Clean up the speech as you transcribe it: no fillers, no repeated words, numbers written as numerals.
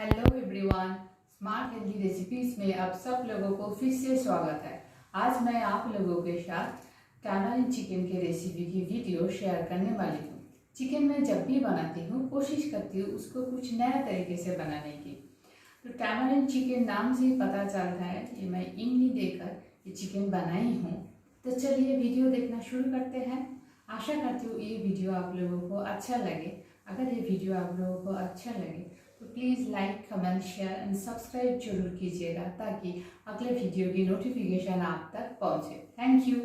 Hello everyone, smart healthy recipes में आप सब लोगों को फिर से स्वागत है। आज मैं आप लोगों के साथ टैमरिंड चिकन के रेसिपी की वीडियो शेयर करने वाली हूँ। चिकन मैं जब भी बनाती हूँ कोशिश करती हूँ उसको कुछ नया तरीके से बनाने की। तो टैमरिंड चिकन नाम से ही पता चलता है कि मैं इमली देकर ये चिकन बनाई हूँ। तो चलिए वीडियो देखना शुरू करते हैं। आशा करती हूँ ये वीडियो आप लोगों को अच्छा लगे। अगर ये वीडियो आप लोगों को अच्छा लगे तो please like, comment, share and subscribe जरूर कीजिएगा ताकि अगले वीडियो की नोटिफिकेशन आप तक पहुंचे। Thank you.